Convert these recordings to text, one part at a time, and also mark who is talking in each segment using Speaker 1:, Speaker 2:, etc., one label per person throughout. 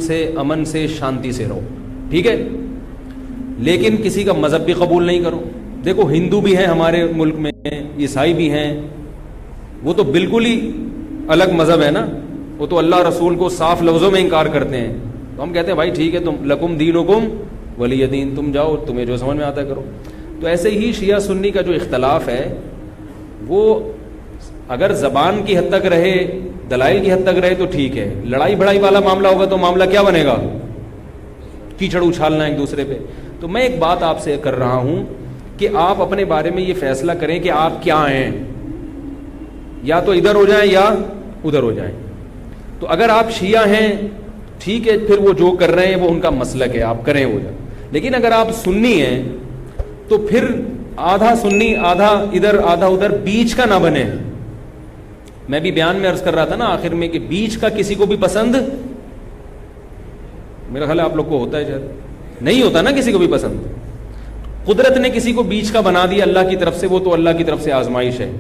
Speaker 1: سے امن سے شانتی سے رہو، ٹھیک ہے، لیکن کسی کا مذہب بھی قبول نہیں کرو۔ دیکھو ہندو بھی ہیں ہمارے ملک میں، عیسائی بھی ہیں، وہ تو بالکل ہی الگ مذہب ہے نا، وہ تو اللہ رسول کو صاف لفظوں میں انکار کرتے ہیں۔ تو ہم کہتے ہیں بھائی ٹھیک ہے، تم لکم دینکم ولی دین، تم جاؤ، تمہیں جو سمجھ میں آتا ہے کرو۔ تو ایسے ہی شیعہ سنی کا جو اختلاف ہے وہ اگر زبان کی حد تک رہے، دلائل کی حد تک رہے تو ٹھیک ہے، لڑائی بڑائی والا معاملہ ہوگا تو معاملہ کیا بنے گا؟ کیچڑ اچھالنا ایک دوسرے پہ۔ تو میں ایک بات آپ سے کر رہا ہوں کہ آپ اپنے بارے میں یہ فیصلہ کریں کہ آپ کیا ہیں، یا تو ادھر ہو جائیں یا ادھر ہو جائیں۔ تو اگر آپ شیعہ ہیں ٹھیک ہے، پھر وہ جو کر رہے ہیں وہ ان کا مسلک ہے، آپ کریں وہ جائیں۔ لیکن اگر آپ سنی ہیں تو پھر آدھا سنی آدھا ادھر آدھا ادھر، بیچ کا نہ بنے۔ میں بھی بیان میں عرض کر رہا تھا نا آخر میں کہ بیچ کا کسی کو بھی پسند، میرا خیال ہے آپ لوگ کو ہوتا ہے، شاید نہیں ہوتا نا کسی کو بھی پسند۔ قدرت نے کسی کو بیچ کا بنا دیا اللہ کی طرف سے، وہ تو اللہ کی طرف سے آزمائش ہے،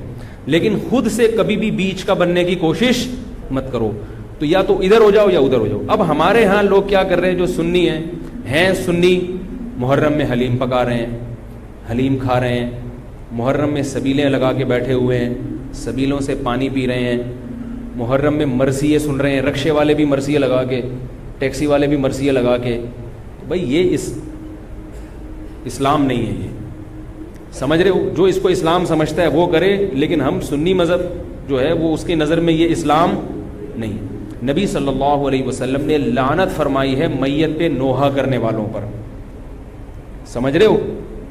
Speaker 1: لیکن خود سے کبھی بھی بیچ کا بننے کی کوشش مت کرو۔ تو یا تو ادھر ہو جاؤ یا ادھر ہو جاؤ۔ اب ہمارے ہاں لوگ کیا کر رہے ہیں جو سنی ہیں سنی، محرم میں حلیم پکا رہے ہیں، حلیم کھا رہے ہیں، محرم میں سبیلیں لگا کے بیٹھے ہوئے ہیں، سبیلوں سے پانی پی رہے ہیں، محرم میں مرثیے سن رہے ہیں، رکشے والے بھی مرثیے لگا کے، ٹیکسی والے بھی مرثیے لگا کے۔ بھائی یہ اسلام نہیں ہے، یہ سمجھ رہے ہو؟ جو اس کو اسلام سمجھتا ہے وہ کرے، لیکن ہم سنی مذہب جو ہے وہ اس کی نظر میں یہ اسلام نہیں۔ نبی صلی اللہ علیہ وسلم نے لعنت فرمائی ہے میت پہ نوحہ کرنے والوں پر، سمجھ رہے ہو؟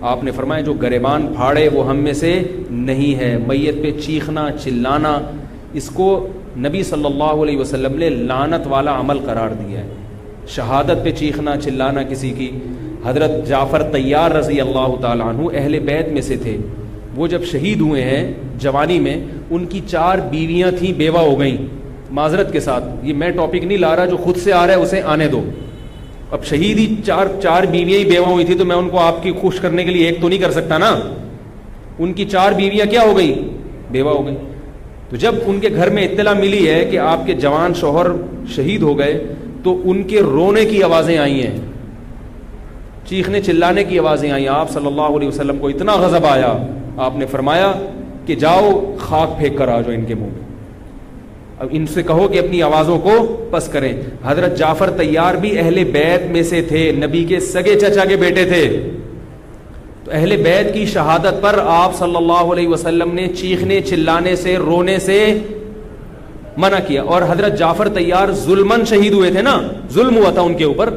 Speaker 1: آپ نے فرمایا جو گریبان پھاڑے وہ ہم میں سے نہیں ہے۔ میت پہ چیخنا چلانا، اس کو نبی صلی اللہ علیہ وسلم نے لعنت والا عمل قرار دیا ہے۔ شہادت پہ چیخنا چلانا کسی کی، حضرت جعفر طیار رضی اللہ تعالیٰ عنہ اہل بیت میں سے تھے، وہ جب شہید ہوئے ہیں جوانی میں، ان کی 4 بیویاں تھیں، بیوہ ہو گئیں۔ معذرت کے ساتھ یہ میں ٹاپک نہیں لا رہا، جو خود سے آ رہا ہے اسے آنے دو۔ اب شہید ہی چار بیویاں ہی بیوہ ہوئی تھی، تو میں ان کو آپ کی خوش کرنے کے لیے ایک تو نہیں کر سکتا نا۔ ان کی 4 بیویاں کیا ہو گئی؟ بیوہ ہو گئی۔ تو جب ان کے گھر میں اطلاع ملی ہے کہ آپ کے جوان شوہر شہید ہو گئے، تو ان کے رونے کی آوازیں آئی ہیں، چیخنے چلانے کی آوازیں آئی۔ آپ صلی اللہ علیہ وسلم کو اتنا غضب آیا، آپ نے فرمایا کہ جاؤ خاک پھینک کر آ جاؤ ان کے منہ میں، اب ان سے کہو کہ اپنی آوازوں کو پس کریں۔ حضرت جعفر طیار بھی اہل بیت میں سے تھے، نبی کے سگے چچا کے بیٹے تھے۔ تو اہل بیت کی شہادت پر آپ صلی اللہ علیہ وسلم نے چیخنے چلانے سے، رونے سے منع کیا۔ اور حضرت جعفر طیار ظلمن شہید ہوئے تھے نا، ظلم ہوا تھا ان کے اوپر۔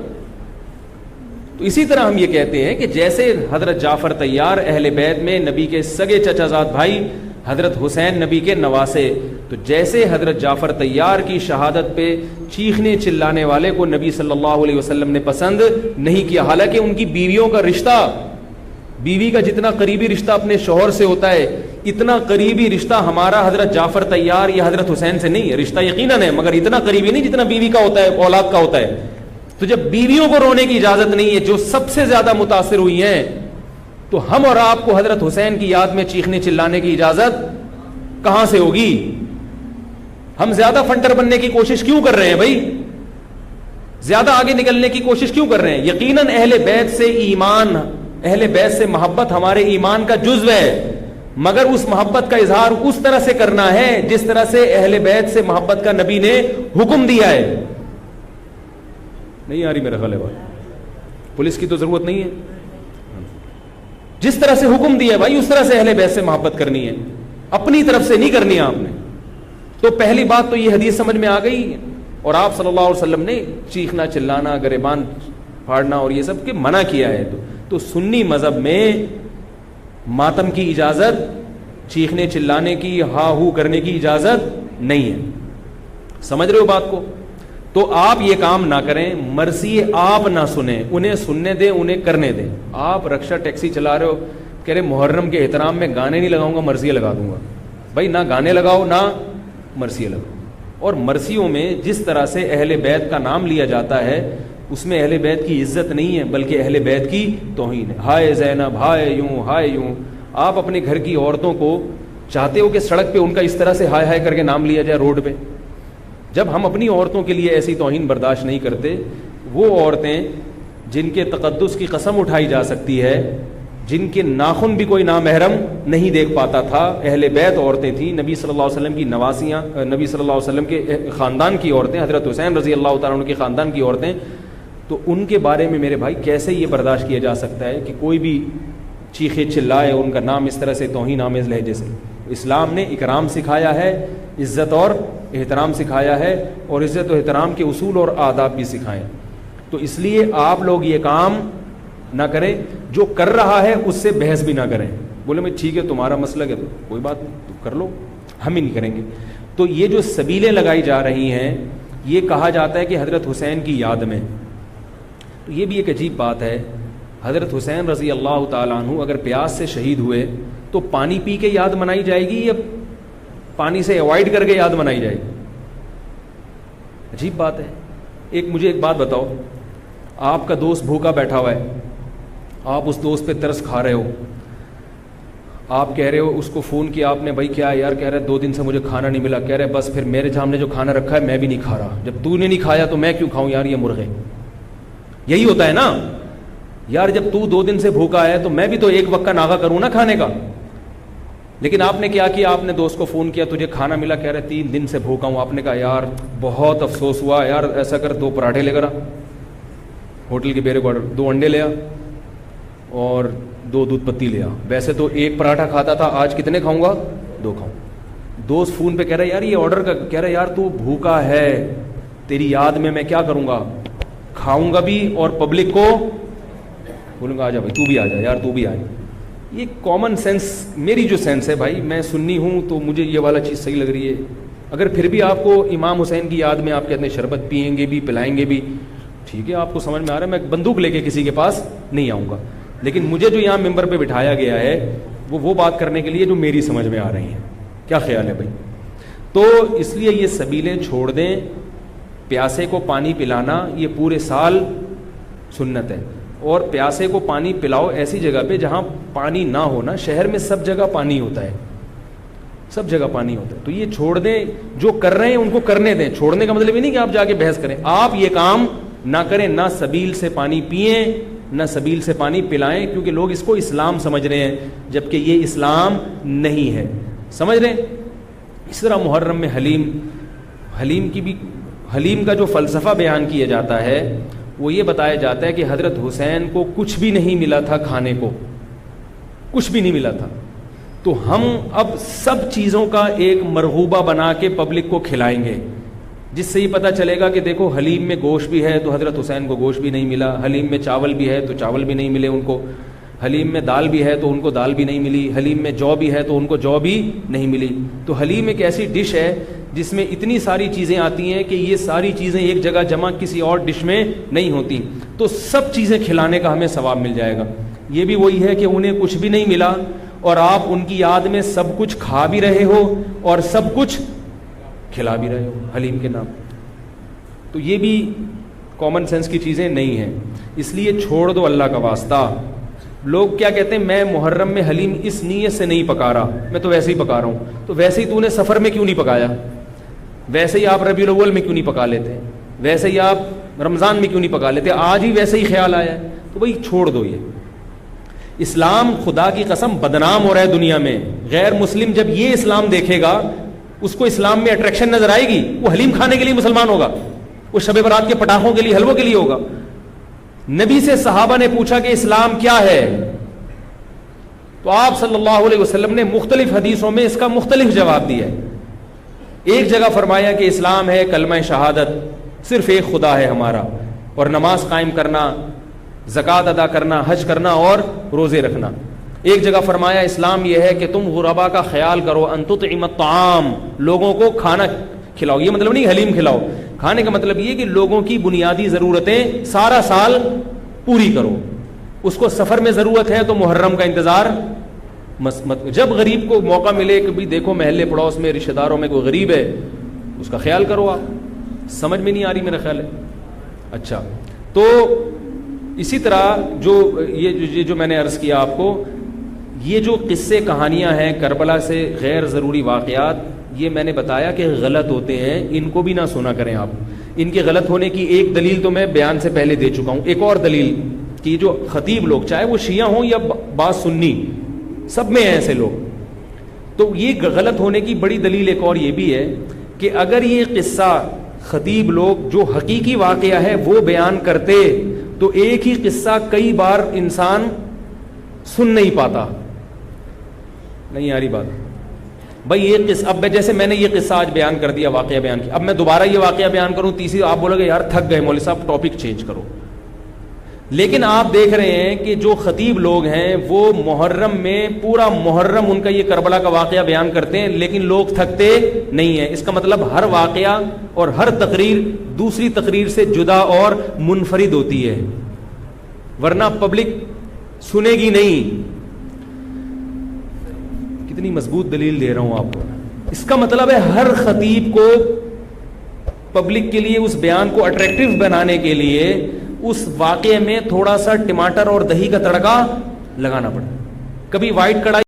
Speaker 1: تو اسی طرح ہم یہ کہتے ہیں کہ جیسے حضرت جعفر طیار اہل بیت میں نبی کے سگے چچا زاد بھائی، حضرت حسین نبی کے نواسے، تو جیسے حضرت جعفر طیار کی شہادت پہ چیخنے چلانے والے کو نبی صلی اللہ علیہ وسلم نے پسند نہیں کیا، حالانکہ ان کی بیویوں کا رشتہ، بیوی کا جتنا قریبی رشتہ اپنے شوہر سے ہوتا ہے، اتنا قریبی رشتہ ہمارا حضرت جعفر طیار یا حضرت حسین سے نہیں ہے۔ رشتہ یقیناً ہے، مگر اتنا قریبی نہیں جتنا بیوی کا ہوتا ہے، اولاد کا ہوتا ہے۔ تو جب بیویوں کو رونے کی اجازت نہیں ہے، جو سب سے زیادہ متاثر ہوئی ہیں، تو ہم اور آپ کو حضرت حسین کی یاد میں چیخنے چلانے کی اجازت کہاں سے ہوگی؟ ہم زیادہ فنٹر بننے کی کوشش کیوں کر رہے ہیں بھائی؟ زیادہ آگے نکلنے کی کوشش کیوں کر رہے ہیں؟ یقیناً اہل بیت سے ایمان، اہل بیت سے محبت ہمارے ایمان کا جزو ہے، مگر اس محبت کا اظہار اس طرح سے کرنا ہے جس طرح سے اہل بیت سے محبت کا نبی نے حکم دیا ہے۔ نہیں آ رہی میرا خیال ہے بات، پولیس کی تو ضرورت نہیں ہے، جس طرح سے حکم دیا ہے بھائی اس طرح سے اہل بیت سے محبت کرنی ہے، اپنی طرف سے نہیں کرنی ہے آپ نے۔ تو پہلی بات تو یہ حدیث سمجھ میں آ گئی، اور آپ صلی اللہ علیہ وسلم نے چیخنا چلانا، گریبان پھاڑنا اور یہ سب کے منع کیا ہے۔ تو سنی مذہب میں ماتم کی اجازت، چیخنے چلانے کی، ہا ہو کرنے کی اجازت نہیں ہے، سمجھ رہے ہو بات کو؟ تو آپ یہ کام نہ کریں، مرثیے آپ نہ سنیں، انہیں سننے دیں، انہیں کرنے دیں۔ آپ رکشہ ٹیکسی چلا رہے ہو، کہہ رہے محرم کے احترام میں گانے نہیں لگاؤں گا، مرثیے لگا دوں گا۔ بھائی نہ گانے لگاؤ نہ مرثیے لگاؤ۔ اور مرثیوں میں جس طرح سے اہل بیت کا نام لیا جاتا ہے، اس میں اہل بیت کی عزت نہیں ہے بلکہ اہل بیت کی توہین ہے۔ ہائے زینب، ہائے یوں، ہائے یوں۔ آپ اپنے گھر کی عورتوں کو چاہتے ہو کہ سڑک پہ ان کا اس طرح سے ہائے ہائے کر کے نام لیا جائے روڈ پہ؟ جب ہم اپنی عورتوں کے لیے ایسی توہین برداشت نہیں کرتے، وہ عورتیں جن کے تقدس کی قسم اٹھائی جا سکتی ہے، جن کے ناخن بھی کوئی نامحرم نہیں دیکھ پاتا تھا، اہل بیت عورتیں تھیں، نبی صلی اللہ علیہ وسلم کی نواسیاں، نبی صلی اللہ علیہ وسلم کے خاندان کی عورتیں، حضرت حسین رضی اللہ تعالیٰ عنہ کے خاندان کی عورتیں، تو ان کے بارے میں میرے بھائی کیسے یہ برداشت کیا جا سکتا ہے کہ کوئی بھی چیخے چلائے ان کا نام اس طرح سے توہین آمیز لہجے سے؟ اسلام نے اکرام سکھایا ہے، عزت اور احترام سکھایا ہے، اور عزت و احترام کے اصول اور آداب بھی سکھائے. تو اس لیے آپ لوگ یہ کام نہ کریں، جو کر رہا ہے اس سے بحث بھی نہ کریں. بولے میں ٹھیک ہے تمہارا مسلک ہے تو کوئی بات نہیں، تو کر لو، ہم ہی نہیں کریں گے. تو یہ جو سبیلیں لگائی جا رہی ہیں، یہ کہا جاتا ہے کہ حضرت حسین کی یاد میں. تو یہ بھی ایک عجیب بات ہے. حضرت حسین رضی اللہ تعالیٰ عنہ اگر پیاس سے شہید ہوئے تو پانی پی کے یاد منائی جائے گی یا پانی سے اوائڈ کر کے یاد منائی جائے گی؟ عجیب بات ہے. مجھے ایک بات بتاؤ، آپ کا دوست بھوکا بیٹھا ہوا ہے، آپ اس دوست پہ ترس کھا رہے ہو، آپ کہہ رہے ہو، اس کو فون کیا آپ نے، بھائی کیا یار؟ کہہ رہے 2 دن سے مجھے کھانا نہیں ملا. کہہ رہے بس پھر میرے سامنے جو کھانا رکھا ہے میں بھی نہیں کھا رہا، جب تو نے نہیں کھایا تو میں کیوں کھاؤں یار یہ مرغے. یہی ہوتا ہے نا یار، جب تو 2 دن سے بھوکا ہے تو میں بھی تو ایک وقت کا ناغہ کروں نا کھانے کا. لیکن آپ نے کیا کیا؟ آپ نے دوست کو فون کیا، تجھے کھانا ملا؟ کہہ رہے 3 دن سے بھوکا ہوں. آپ نے کہا یار بہت افسوس ہوا یار، ایسا کر 2 پراٹھے لے کر آ، ہوٹل کے بیرے کو 2 انڈے لے آ اور 2 دودھ پتی لے آ. ویسے تو 1 پراٹھا کھاتا تھا، آج کتنے کھاؤں گا؟ 2 کھاؤں. دوست فون پہ کہہ رہا ہے یار یہ آرڈر کا، کہہ رہا ہے یار تو بھوکا ہے، تیری یاد میں کیا کروں گا؟ کھاؤں گا بھی اور پبلک کو بولوں گا آ جا بھائی تو بھی آ جا یار تو بھی آ جا. یہ کامن سینس، میری جو سینس ہے بھائی، میں سنی ہوں تو مجھے یہ والا چیز صحیح لگ رہی ہے. اگر پھر بھی آپ کو امام حسین کی یاد میں آپ کہتے ہیں شربت پئیں گے بھی پلائیں گے بھی، ٹھیک ہے آپ کو سمجھ میں آ رہا ہے، میں بندوق لے کے کسی کے پاس نہیں آؤں گا. لیکن مجھے جو یہاں ممبر پہ بٹھایا گیا ہے وہ بات کرنے کے لیے جو میری سمجھ میں آ رہی ہیں. کیا خیال ہے بھائی؟ تو اس لیے یہ سبیلیں چھوڑ دیں. پیاسے کو پانی پلانا یہ پورے سال سنت ہے، اور پیاسے کو پانی پلاؤ ایسی جگہ پہ جہاں پانی نہ ہونا. شہر میں سب جگہ پانی ہوتا ہے، سب جگہ پانی ہوتا ہے. تو یہ چھوڑ دیں، جو کر رہے ہیں ان کو کرنے دیں. چھوڑنے کا مطلب یہ نہیں کہ آپ جا کے بحث کریں. آپ یہ کام نہ کریں، نہ سبیل سے پانی پئیں نہ سبیل سے پانی پلائیں، کیونکہ لوگ اس کو اسلام سمجھ رہے ہیں جبکہ یہ اسلام نہیں ہے. سمجھ رہے ہیں؟ اس طرح محرم میں حلیم کا جو فلسفہ بیان کیا جاتا ہے وہ یہ بتایا جاتا ہے کہ حضرت حسین کو کچھ بھی نہیں ملا تھا، کھانے کو کچھ بھی نہیں ملا تھا، تو ہم اب سب چیزوں کا ایک مرغوبہ بنا کے پبلک کو کھلائیں گے، جس سے یہ پتہ چلے گا کہ دیکھو حلیم میں گوشت بھی ہے تو حضرت حسین کو گوشت بھی نہیں ملا، حلیم میں چاول بھی ہے تو چاول بھی نہیں ملے ان کو، حلیم میں دال بھی ہے تو ان کو دال بھی نہیں ملی، حلیم میں جو بھی ہے تو ان کو جو بھی نہیں ملی. تو حلیم ایک ایسی ڈش ہے جس میں اتنی ساری چیزیں آتی ہیں کہ یہ ساری چیزیں ایک جگہ جمع کسی اور ڈش میں نہیں ہوتی. تو سب چیزیں کھلانے کا ہمیں ثواب مل جائے گا. یہ بھی وہی ہے کہ انہیں کچھ بھی نہیں ملا اور آپ ان کی یاد میں سب کچھ کھا بھی رہے ہو اور سب کچھ کھلا بھی رہے ہو حلیم کے نام. تو یہ بھی کامن سینس کی چیزیں نہیں ہیں، اس لیے چھوڑ دو اللہ کا واسطہ. لوگ کیا کہتے ہیں، میں محرم میں حلیم اس نیت سے نہیں پکا رہا، میں تو ویسے ہی پکا رہا ہوں. تو ویسے ہی تو نے سفر میں کیوں نہیں پکایا؟ ویسے ہی آپ ربیع الاول میں کیوں نہیں پکا لیتے؟ ویسے ہی آپ رمضان میں کیوں نہیں پکا لیتے؟ آج ہی ویسے ہی خیال آیا ہے. تو بھائی چھوڑ دو. یہ اسلام خدا کی قسم بدنام ہو رہا ہے دنیا میں. غیر مسلم جب یہ اسلام دیکھے گا اس کو اسلام میں اٹریکشن نظر آئے گی، وہ حلیم کھانے کے لیے مسلمان ہوگا، وہ شب برات کے پٹاخوں کے لیے، حلووں کے لیے ہوگا. نبی سے صحابہ نے پوچھا کہ اسلام کیا ہے، تو آپ صلی اللہ علیہ وسلم نے مختلف حدیثوں میں اس کا مختلف جواب دیا ہے. ایک جگہ فرمایا کہ اسلام ہے کلمہ شہادت، صرف ایک خدا ہے ہمارا، اور نماز قائم کرنا، زکوٰۃ ادا کرنا، حج کرنا اور روزے رکھنا. ایک جگہ فرمایا اسلام یہ ہے کہ تم غربا کا خیال کرو، ان تطعم الطعام، لوگوں کو کھانا کھلاؤ. یہ مطلب نہیں حلیم کھلاؤ، کھانے کا مطلب یہ کہ لوگوں کی بنیادی ضرورتیں سارا سال پوری کرو. اس کو سفر میں ضرورت ہے تو محرم کا انتظار مت. جب غریب کو موقع ملے کہ بھی دیکھو محلے پڑوس میں رشتہ داروں میں کوئی غریب ہے اس کا خیال کرو. آپ سمجھ میں نہیں آ رہی میرا خیال ہے. اچھا، تو اسی طرح جو میں نے عرض کیا آپ کو، یہ جو قصے کہانیاں ہیں کربلا سے غیر ضروری واقعات، یہ میں نے بتایا کہ غلط ہوتے ہیں، ان کو بھی نہ سنا کریں آپ. ان کے غلط ہونے کی ایک دلیل تو میں بیان سے پہلے دے چکا ہوں. ایک اور دلیل کہ جو خطیب لوگ چاہے وہ شیعہ ہوں یا بعض سنی، سب میں ہیں ایسے لوگ. تو یہ غلط ہونے کی بڑی دلیل ایک اور یہ بھی ہے کہ اگر یہ قصہ خطیب لوگ جو حقیقی واقعہ ہے وہ بیان کرتے تو ایک ہی قصہ کئی بار انسان سن نہیں پاتا. نہیں آ رہی بات بھائی؟ یہ قصہ اب جیسے میں نے یہ قصہ آج بیان کر دیا، واقعہ بیان کیا، اب میں دوبارہ یہ واقعہ بیان کروں تیسری، آپ بولو گے یار تھک گئے مولوی صاحب، ٹاپک چینج کرو. لیکن آپ دیکھ رہے ہیں کہ جو خطیب لوگ ہیں وہ محرم میں پورا محرم ان کا یہ کربلا کا واقعہ بیان کرتے ہیں، لیکن لوگ تھکتے نہیں ہیں. اس کا مطلب ہر واقعہ اور ہر تقریر دوسری تقریر سے جدا اور منفرد ہوتی ہے، ورنہ پبلک سنے گی نہیں. کتنی مضبوط دلیل دے رہا ہوں آپ کو. اس کا مطلب ہے ہر خطیب کو پبلک کے لیے اس بیان کو اٹریکٹیو بنانے کے لیے اس واقعے میں تھوڑا سا ٹماٹر اور دہی کا تڑکا لگانا پڑا. کبھی وائٹ کڑھائی